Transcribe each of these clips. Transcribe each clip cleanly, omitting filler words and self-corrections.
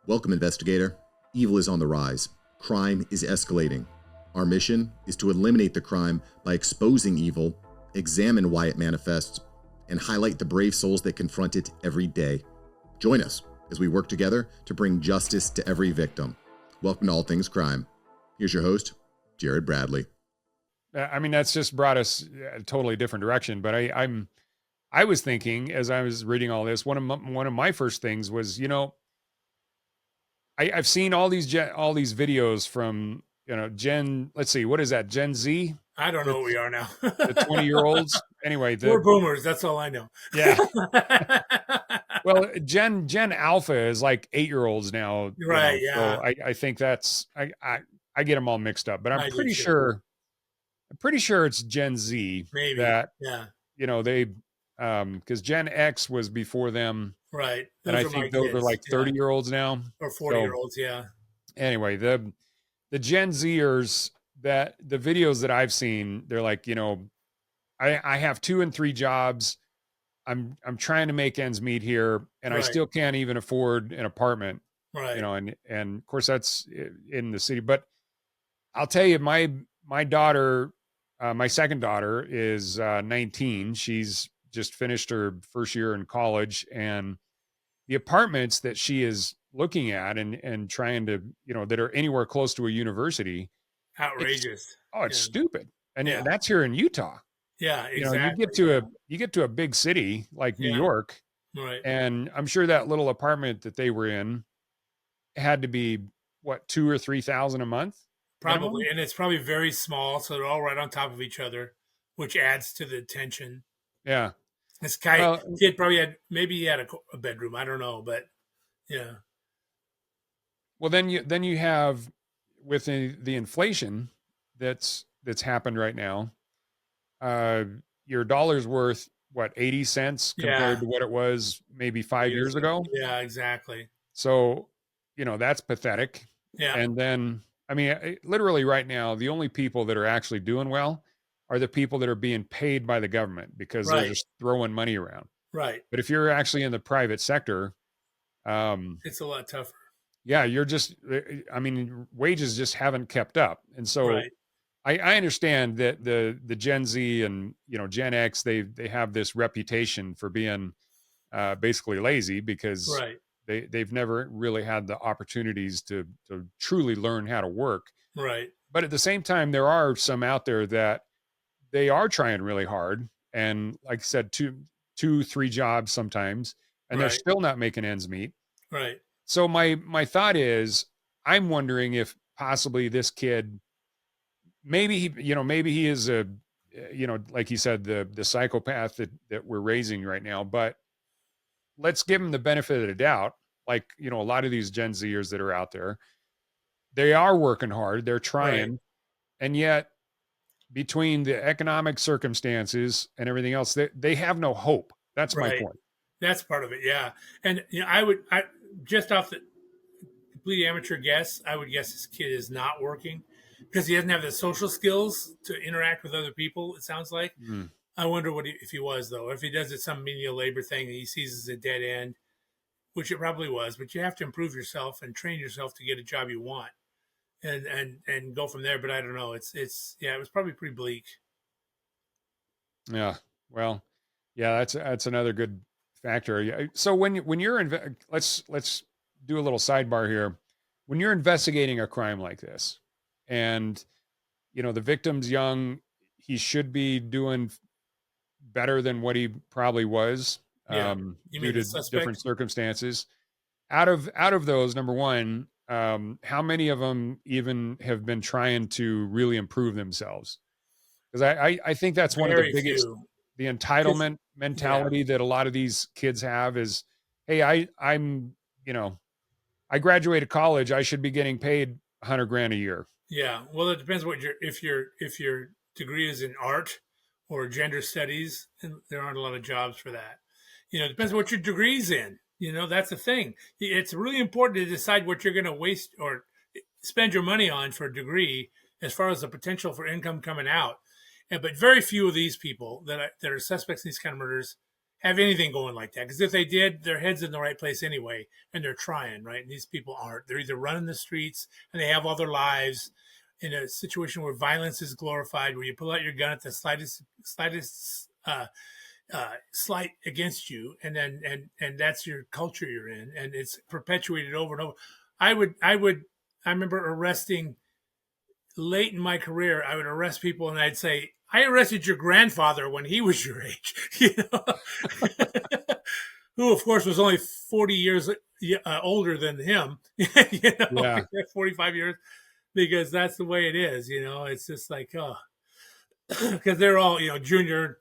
Welcome, investigator. Evil is on the rise. Crime is escalating. Our mission is to eliminate the crime by exposing evil, examine why it manifests, and highlight the brave souls that confront it every day. Join us as we work together to bring justice to every victim. Welcome to All Things Crime. Here's your host, Jared Bradley. I mean, that's just brought us a totally different direction. But I was thinking as I was reading all this, one of my first things was, I've seen all these videos from Gen. Let's see, what is that? Gen Z? I don't know what we are now. The 20-year-olds. Anyway, we're boomers. That's all I know. Yeah. Well, Gen Alpha is like 8-year-olds now. Right. Yeah. So I think that's I get them all mixed up, but I'm pretty sure it's Gen Z. Maybe. That, yeah. They because Gen X was before them. Right. And I think those are like 30-year-olds now. Or 40-year-olds, yeah. Anyway, the Gen Zers, that the videos that I've seen, they're like, I have 2 and 3 jobs. I'm trying to make ends meet here, and I still can't even afford an apartment. Right. And of course that's in the city. But I'll tell you, my daughter, my second daughter is 19. She's just finished her first year in college, and the apartments that she is looking at and trying to, that are anywhere close to a university. Outrageous. It's stupid. And that's here in Utah. Yeah, exactly. You get to a big city like New York. Right. And I'm sure that little apartment that they were in had to be what, $2,000 or $3,000 a month? Probably. Minimum? And it's probably very small. So they're all right on top of each other, which adds to the tension. Yeah. This guy kid probably had a bedroom. I don't know, but yeah. Well, then you have with the inflation that's happened right now. Your dollar's worth what, 80 cents compared to what it was maybe 5 years ago. Yeah, exactly. So, that's pathetic. Yeah. And then, I mean, literally right now, the only people that are actually doing well are the people that are being paid by the government because they're just throwing money around. Right. But if you're actually in the private sector, it's a lot tougher. Yeah, wages just haven't kept up. And so I understand that the Gen Z and, Gen X, they have this reputation for being basically lazy because they've never really had the opportunities to truly learn how to work. Right. But at the same time, there are some out there that they are trying really hard. And like I said, 2, 3 jobs sometimes, and they're still not making ends meet. Right. So my thought is, I'm wondering if possibly this kid, maybe he is a, like you said, the psychopath that we're raising right now, but let's give him the benefit of the doubt. Like, a lot of these Gen Zers that are out there, they are working hard, they're trying, and yet between the economic circumstances and everything else, they have no hope. That's my point. That's part of it. Yeah. And I just off the complete amateur guess, I would guess this kid is not working because he doesn't have the social skills to interact with other people. It sounds like. I wonder if he was, though. If he does it some menial labor thing that he sees as a dead end, which it probably was. But you have to improve yourself and train yourself to get a job you want, and go from there. But I don't know. It was probably pretty bleak. Yeah. Well, yeah. That's another good factor. So when you're let's do a little sidebar here. When you're investigating a crime like this, and the victim's young, he should be doing better than what he probably was due to different circumstances. Out of those, number one, how many of them even have been trying to really improve themselves? Because I think that's one of the biggest. The entitlement mentality that a lot of these kids have is, hey, I'm I graduated college, I should be getting paid $100,000 a year. Yeah. Well, it depends if your degree is in art or gender studies, and there aren't a lot of jobs for that. It depends what your degree's in. That's the thing. It's really important to decide what you're going to waste or spend your money on for a degree as far as the potential for income coming out. But very few of these people that are suspects in these kind of murders have anything going like that. Because if they did, their head's in the right place anyway, and they're trying, right? And these people aren't. They're either running the streets and they have all their lives in a situation where violence is glorified, where you pull out your gun at the slightest slight against you, and then and that's your culture you're in, and it's perpetuated over and over. I remember arresting late in my career. I would arrest people, and I'd say, I arrested your grandfather when he was your age, who of course was only 40 years older than him, 45 years, because that's the way it is. It's just like, oh, because they're all, junior,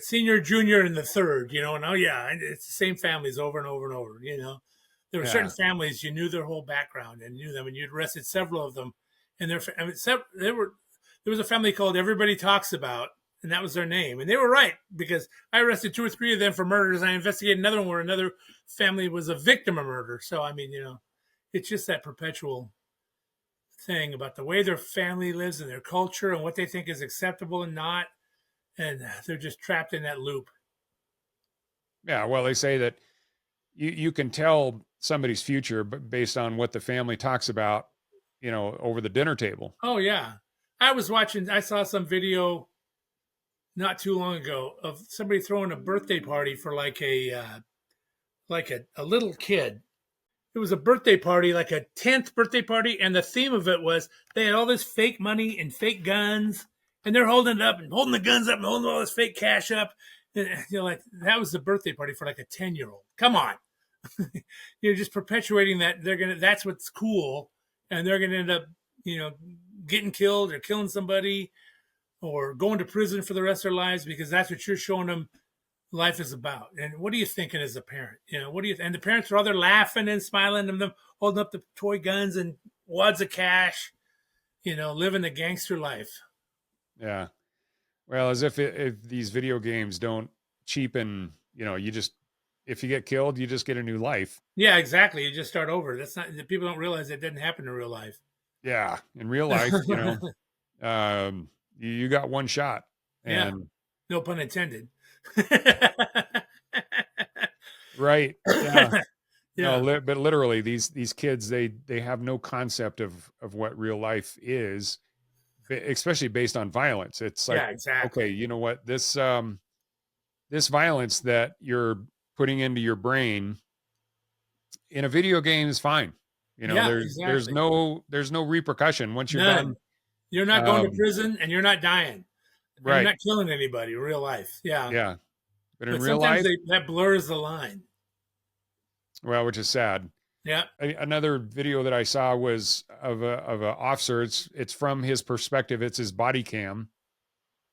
senior, junior, and the third, and oh yeah, it's the same families over and over and over. There were certain families you knew their whole background and knew them, and you'd arrested several of them, and there was a family called Everybody Talks About, and that was their name, and they were right, because I arrested 2 or 3 of them for murders, and I investigated another one where another family was a victim of murder. So I mean, it's just that perpetual thing about the way their family lives and their culture and what they think is acceptable and not. And they're just trapped in that loop. Yeah, well, they say that you can tell somebody's future based on what the family talks about, over the dinner table. Oh yeah, I saw some video not too long ago of somebody throwing a birthday party for like a little kid. It was a birthday party, like a 10th birthday party, and the theme of it was they had all this fake money and fake guns. And they're holding it up and holding the guns up and holding all this fake cash up. And, like that was the birthday party for like a 10-year-old. Come on. You're just perpetuating that. That's what's cool. And they're going to end up, getting killed or killing somebody or going to prison for the rest of their lives, because that's what you're showing them life is about. And what are you thinking as a parent? And the parents are all there laughing and smiling and them holding up the toy guns and wads of cash, living the gangster life. Yeah. Well, as if these video games don't cheapen, if you get killed, you just get a new life. Yeah, exactly. You just start over. That's not, people don't realize that didn't happen in real life. Yeah. In real life, you got one shot. And no pun intended. Right. Yeah. Yeah. No, but literally these kids, they have no concept of what real life is, especially based on violence. It's like, exactly. Okay, you know what, this violence that you're putting into your brain in a video game is fine. There's no repercussion once you're done. You're not going to prison and you're not dying. Right. You're not killing anybody in real life. Yeah. Yeah. But in real life, that blurs the line. Well, which is sad. Yeah. Another video that I saw was of a officer. It's from his perspective. It's his body cam,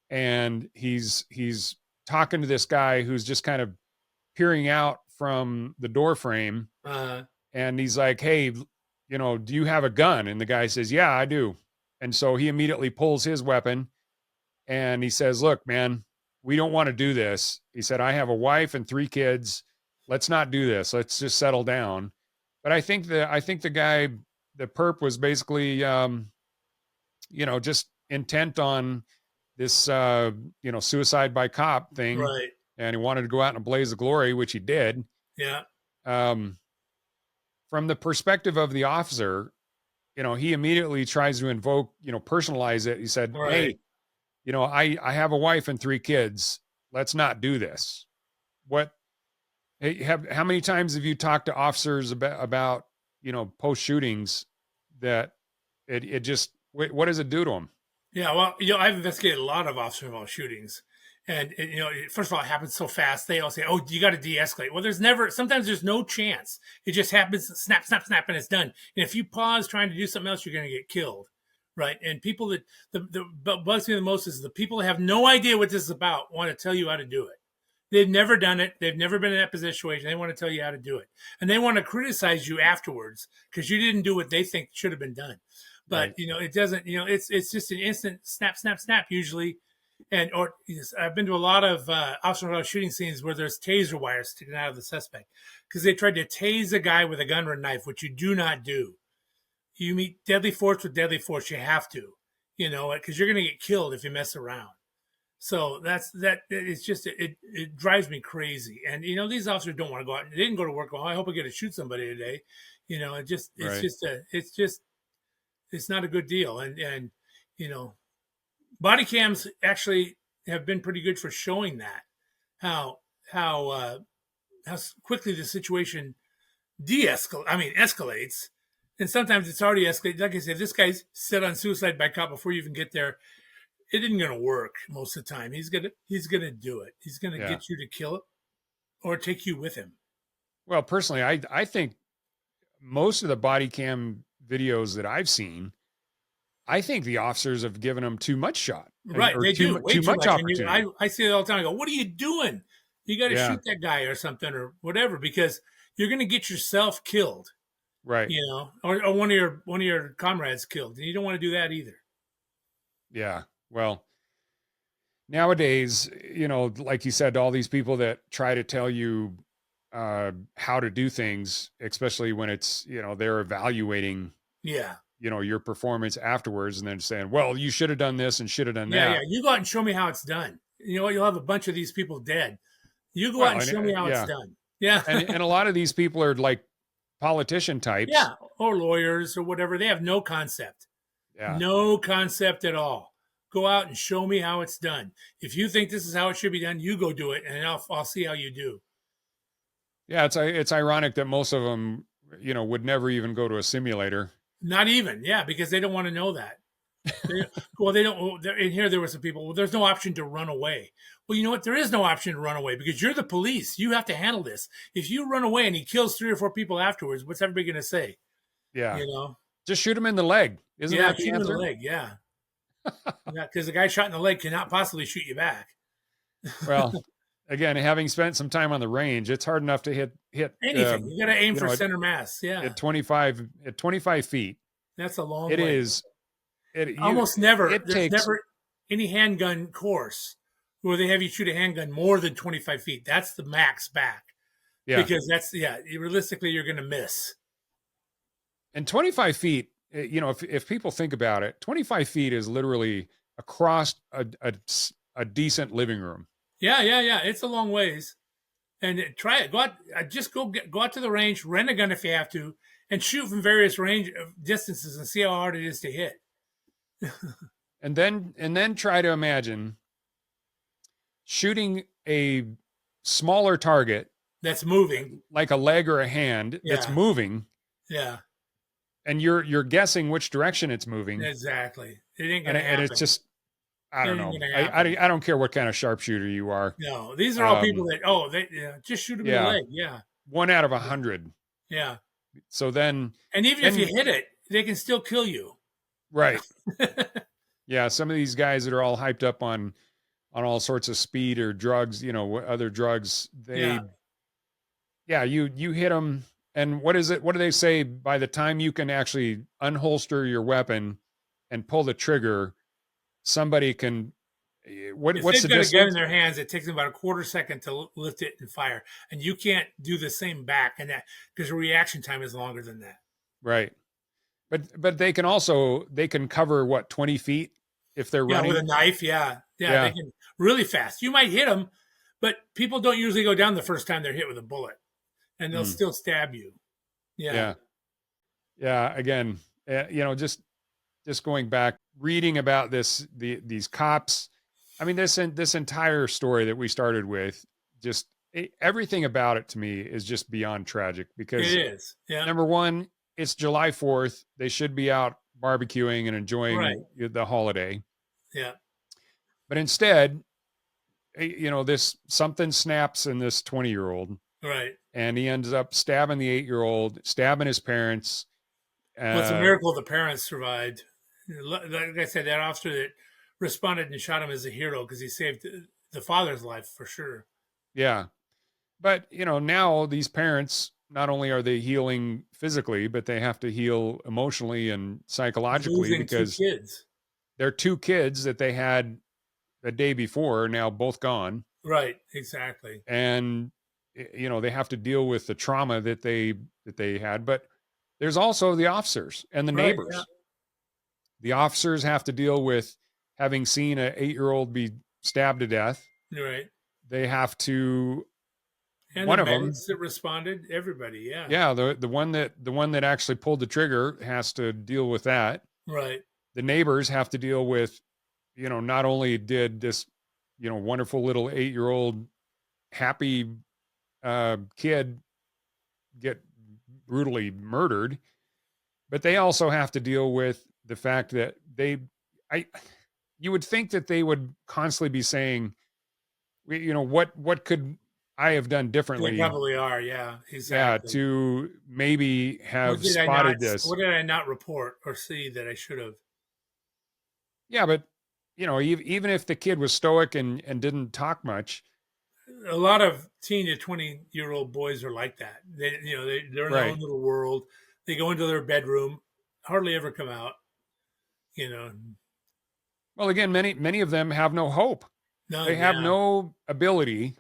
and he's talking to this guy who's just kind of peering out from the door frame, and he's like, "Hey, do you have a gun?" And the guy says, "Yeah, I do." And so he immediately pulls his weapon, and he says, "Look, man, we don't want to do this." He said, "I have a wife and 3 kids. Let's not do this. Let's just settle down." But I think the guy, the perp, was basically, just intent on this, suicide by cop thing. Right. And he wanted to go out in a blaze of glory, which he did. Yeah. From the perspective of the officer, he immediately tries to invoke, personalize it. He said, right. "Hey, I have a wife and 3 kids. Let's not do this." How many times have you talked to officers about post shootings that it just, what does it do to them? Yeah, well, I've investigated a lot of officer-involved shootings, and first of all, it happens so fast. They all say, "Oh, you got to de-escalate." Well, sometimes there's no chance. It just happens, snap, snap, snap, and it's done. And if you pause trying to do something else, you're going to get killed, right? And people that the bugs me the most is the people that have no idea what this is about want to tell you how to do it. They've never done it. They've never been in that situation. They want to tell you how to do it. And they want to criticize you afterwards because you didn't do what they think should have been done. But, right. It doesn't, it's just an instant snap, snap, snap usually. I've been to a lot of officer shooting scenes where there's taser wires sticking out of the suspect because they tried to tase a guy with a gun or a knife, which you do not do. You meet deadly force with deadly force. You have to, because you're going to get killed if you mess around. So that. It's just it drives me crazy. And these officers don't want to go out. They didn't go to work. Well, I hope I get to shoot somebody today. Right. It's not a good deal. And you know, body cams actually have been pretty good for showing that how quickly the situation escalates. And sometimes it's already escalated. Like I said, this guy's set on suicide by cop before you even get there. It isn't going to work most of the time. He's gonna do it. He's gonna get you to kill it or take you with him. Well, personally, I think most of the body cam videos that I've seen, I think the officers have given them too much shot. Right, they do way too much opportunity. I see it all the time. I go, what are you doing? You got to shoot that guy or something or whatever, because you're going to get yourself killed. Right. Or one of your comrades killed. And you don't want to do that either. Yeah. Well, nowadays, like you said, all these people that try to tell you how to do things, especially when it's, they're evaluating, your performance afterwards and then saying, well, you should have done this and should have done that. Yeah. You go out and show me how it's done. You'll have a bunch of these people dead. You go out and show me how it's done. Yeah. and a lot of these people are like politician types. Yeah. Or lawyers or whatever. They have no concept. Yeah. No concept at all. Go out and show me how it's done. If you think this is how it should be done, you go do it, and I'll see how you do. Yeah, it's ironic that most of them, would never even go to a simulator. Not even, because they don't want to know that. They don't. In here, there were some people. Well, there's no option to run away. Well, you know what? There is no option to run away because you're the police. You have to handle this. If you run away and he kills 3 or 4 people afterwards, what's everybody going to say? Yeah, just shoot him in the leg. Isn't that the shoot him answer? in the leg. Yeah. Because the guy shot in the leg cannot possibly shoot you back. Well, again, having spent some time on the range, it's hard enough to hit anything. You got to aim for center mass. Yeah, at 25 feet. That's a long. It way. is. Almost never. There's never any handgun course where they have you shoot a handgun more than 25 feet. That's the max back. Yeah, because realistically, you're going to miss. And 25 feet. If people think about it, 25 feet is literally across a decent living room. Yeah. It's a long ways. And try it. Go out. Just go out to the range, rent a gun if you have to, and shoot from various range of distances and see how hard it is to hit. and then try to imagine shooting a smaller target that's moving, like a leg or a hand that's moving. Yeah. And you're guessing which direction it's moving. Exactly. It ain't gonna happen. And it's just, I don't know. I don't care what kind of sharpshooter you are. No, these are all people that they just shoot them in the leg. Yeah. 1 out of 100. Yeah. So then, and even if you hit it, they can still kill you. Right. Yeah. Some of these guys that are all hyped up on all sorts of speed or drugs, other drugs, you hit them. And what is it? What do they say? By the time you can actually unholster your weapon and pull the trigger, somebody can. What's the distance? If they've got a gun in their hands, it takes them about a quarter second to lift it and fire, and you can't do the same back, and that because the reaction time is longer than that. Right, but they can cover 20 feet if they're running with a knife. Yeah, they can really fast. You might hit them, but people don't usually go down the first time they're hit with a bullet. And they'll still stab you. Yeah. Again, just going back, reading about these cops. I mean, this entire story that we started with, everything about it to me is just beyond tragic because it is. Yeah. Number one, it's July 4th. They should be out barbecuing and enjoying the holiday. Yeah. But instead, something snaps in this 20-year-old. Right. And he ends up stabbing the 8-year-old, stabbing his parents. Well, it's a miracle the parents survived. Like I said, that officer that responded and shot him is a hero because he saved the father's life for sure. Yeah. But, now these parents, not only are they healing physically, but they have to heal emotionally and psychologically because their 2 kids that they had the day before are now both gone. Right. Exactly. And they have to deal with the trauma that they had, but there's also the officers and the neighbors. Yeah. The officers have to deal with having seen an 8-year-old be stabbed to death. Right. They have to, And one the of them, medics that responded, everybody, yeah. yeah, the one that actually pulled the trigger has to deal with that. Right. The neighbors have to deal with, not only did this, wonderful little 8-year-old happy kid get brutally murdered, but they also have to deal with the fact that you would think that they would constantly be saying, what could I have done They differently? probably are, yeah, Yeah, exactly. to maybe What have did I spotted not? this. What did I not report or see that I should have? Yeah, but even if the kid was stoic and didn't talk much, A lot of teen to 20-year-old boys are like that. They're in their right? own little world. They go into their bedroom, hardly ever come out. You know, Well, again, many of them have no hope. none. They have Yeah, no ability.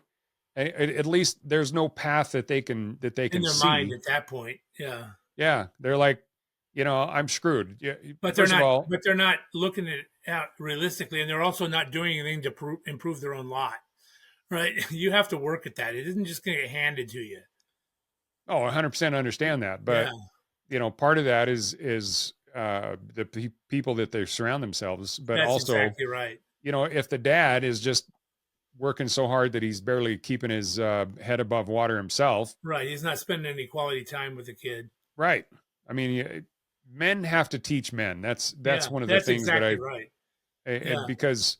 At least there's no path that they can in their mind see. at that point. Yeah, Yeah, they're like, I'm screwed. Yeah, but they're first of not. all, But they're not looking at it out realistically, and they're also not doing anything to improve their own lot. Right? You have to work at that. It isn't just going to get handed to you. 100% understand that, but Yeah, part of that is the people that they surround themselves, but that's also, exactly right. if the dad is just working so hard that he's barely keeping his head above water himself, Right. He's not spending any quality time with the kid. right? I mean, men have to teach men. That's Yeah, one of the that's things that exactly right. Yeah. because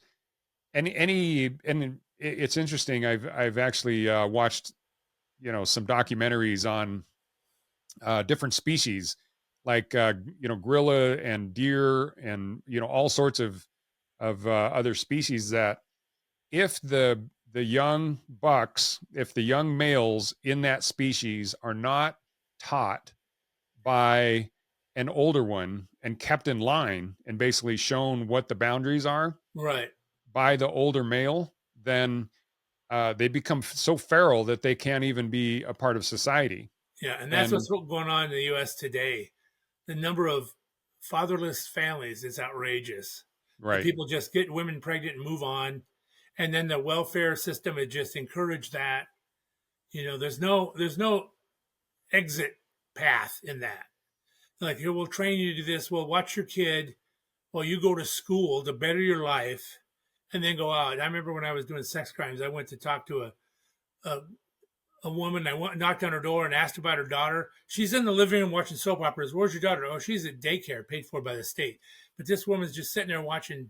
it's interesting. I've actually watched some documentaries on different species like gorilla and deer and all sorts of other species that if the young bucks, if the young males in that species are not taught by an older one and kept in line and basically shown what the boundaries are Right. by the older male, then they become so feral that they can't even be a part of society. Yeah. And that's And what's going on in the U.S. today. The number of fatherless families is outrageous. And right, people just get women pregnant and move on. And then the welfare system had just encouraged that. There's no exit path in that. Like, here, we'll train you to do this. Well, watch your kid while you go to school to better your life and then go out. I remember when I was doing sex crimes, I went to talk to a, a woman. I knocked on her door and asked about her daughter. She's in the living room watching soap operas. Where's your daughter? Oh, she's at daycare paid for by the state. But this woman's just sitting there watching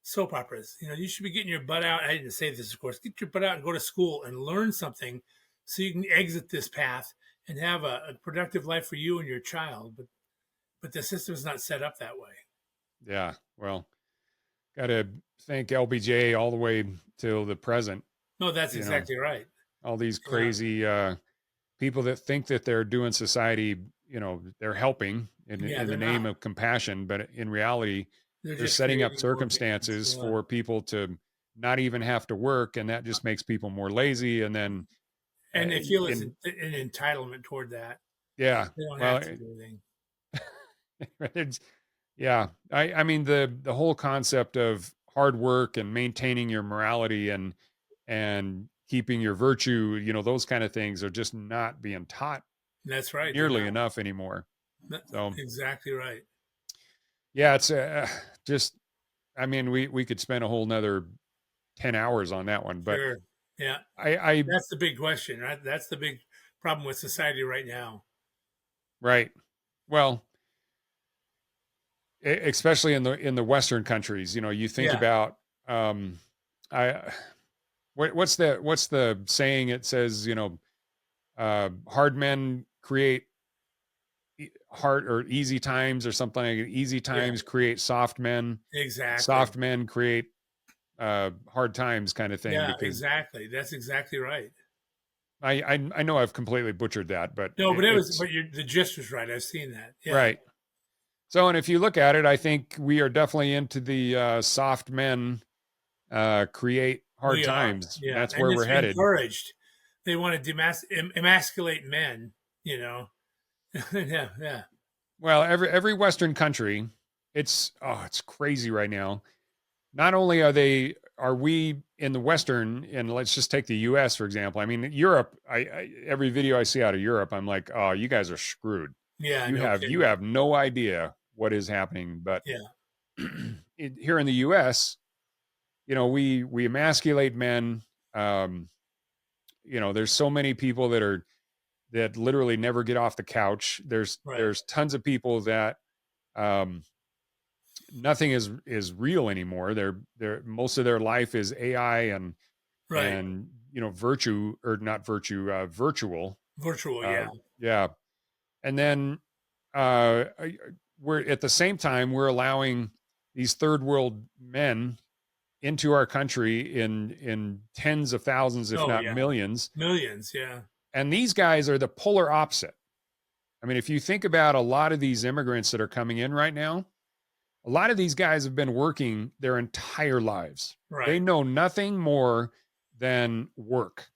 soap operas. You should be getting your butt out. I didn't say this, of course. Get your butt out and go to school and learn something so you can exit this path and have a productive life for you and your child. But the system's not set up that way. yeah. Well, got to thank LBJ all the way till the present. No, that's exactly right. All these crazy people that think that they're doing society, they're helping in the name of compassion, but in reality, they're setting up circumstances for people to not even have to work, and that just makes people more lazy. And then, they feel it's an entitlement toward that. Yeah, they don't have to do anything. Yeah, I mean the whole concept of hard work and maintaining your morality and keeping your virtue, those kind of things are just not being taught. That's right. Nearly enough anymore. So exactly right. Yeah, it's just. I mean, we could spend a whole nother 10 hours on that one, but sure. Yeah, I that's the big question, right? That's the big problem with society right now. Right. Well, especially in the Western countries, you think about what's the saying? It says, hard men create hard or easy times or something like easy times create soft men. Exactly. Soft men create hard times kind of thing. Yeah, exactly. That's exactly right. I know I've completely butchered that, but no, but the gist was right. I've seen that. Yeah. Right. So, and if you look at it, I think we are definitely into the soft men create hard times. Yeah. That's where we're headed. Encouraged. They want to emasculate men, yeah. Yeah. Well, every Western country, it's crazy right now. Not only are they are we in the Western, and let's just take the US, for example. I mean, Europe, every video I see out of Europe, I'm like, oh, you guys are screwed. Yeah, You no have, kidding. you have no idea what is happening. But Yeah. here in the US, you know, we emasculate men. You know, there's so many people that literally never get off the couch. There's tons of people that nothing is real anymore. They're most of their life is AI and you know, virtual. Yeah. Yeah. And then we're at the same time we're allowing these third world men into our country in tens of thousands, if not millions. Yeah. And these guys are the polar opposite. I mean, if you think about a lot of these immigrants that are coming in right now, a lot of these guys have been working their entire lives. They know nothing more than work.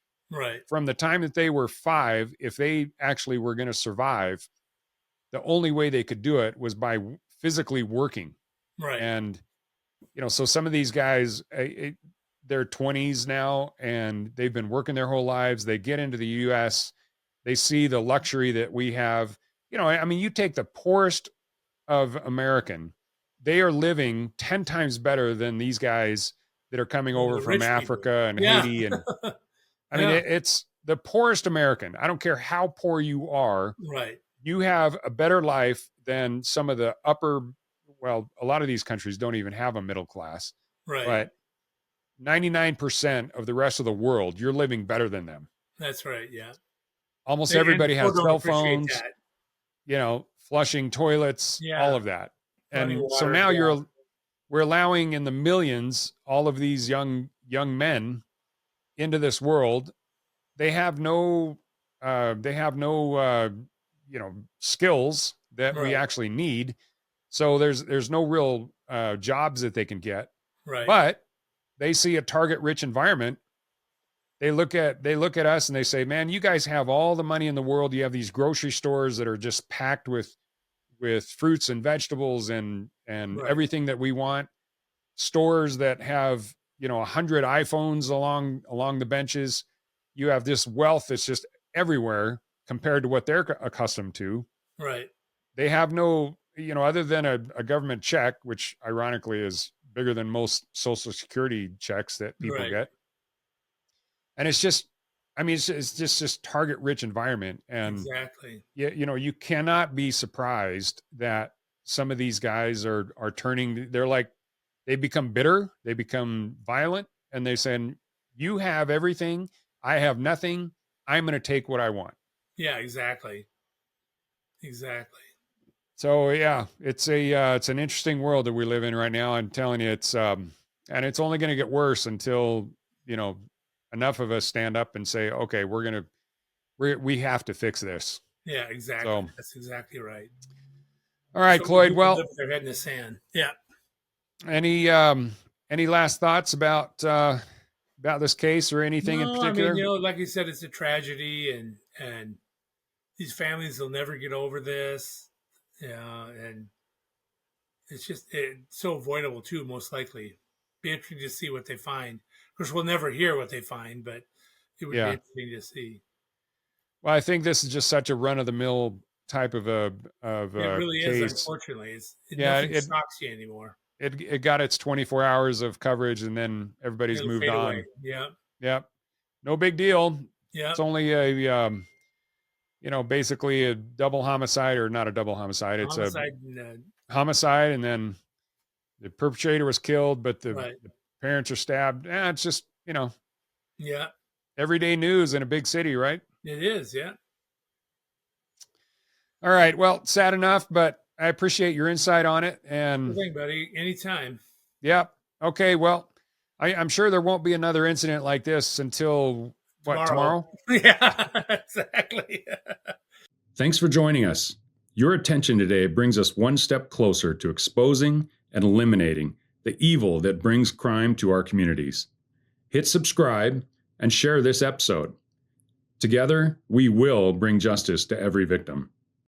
From the time that they were 5, if they actually were going to survive, the only way they could do it was by physically working. And, you know, so some of these guys, they're 20s now and they've been working their whole lives. They get into the US, they see the luxury that we have. You know, I mean, you take the poorest of American, they are living 10 times better than these guys that are coming over from Africa and Haiti. And I mean, it's the poorest American. I don't care how poor you are. You have a better life than some of the upper, well, a lot of these countries don't even have a middle class, but 99% of the rest of the world, you're living better than them. That's right. Yeah. Almost everybody has cell phones, you know, flushing toilets, all of that. And so now we're allowing in the millions, all of these young men into this world. They have no, you know, skills that we actually need. So there's no real jobs that they can get, but they see a target rich environment. They look at us and they say, man, you guys have all the money in the world. You have these grocery stores that are just packed with fruits and vegetables and everything that we want. Stores that have, you know, 100 iPhones along the benches. You have this wealth that's just everywhere compared to what they're accustomed to. They have no, you know, other than a government check, which ironically is bigger than most Social Security checks that people get. And it's just, I mean, it's just target rich environment. And you know, you cannot be surprised that some of these guys are turning, they become bitter, they become violent, and they say, you have everything, I have nothing, I'm going to take what I want. Yeah, exactly. So yeah, it's an interesting world that we live in right now. I'm telling you, it's and it's only going to get worse until, you know, enough of us stand up and say, okay, we have to fix this. Yeah, exactly. So, that's exactly right. All right, so Cloyd. Well, put their head in the sand. Yeah. Any last thoughts about this case or anything in particular? I mean, you know, like you said, it's a tragedy, and these families will never get over this. Yeah, and it's so avoidable too. Most likely, be interesting to see what they find. Of course, we'll never hear what they find, but it would be interesting to see. Well, I think this is just such a run-of-the-mill type of a it really case. Is. Unfortunately, nothing shocks you anymore. It got its 24 hours of coverage, and then everybody's moved on. Away. Yeah. Yep. No big deal. Yeah. It's only a you know, basically a double homicide, or not a double homicide. It's a homicide, and then the perpetrator was killed, but the parents are stabbed. It's just, you know, everyday news in a big city, right? It is, yeah. All right. Well, sad enough, but I appreciate your insight on it. And good thing, buddy. Anytime. Yep. Okay. Well, I'm sure there won't be another incident like this until tomorrow? Yeah, exactly. Thanks for joining us. Your attention today brings us one step closer to exposing and eliminating the evil that brings crime to our communities. Hit subscribe and share this episode. Together, we will bring justice to every victim.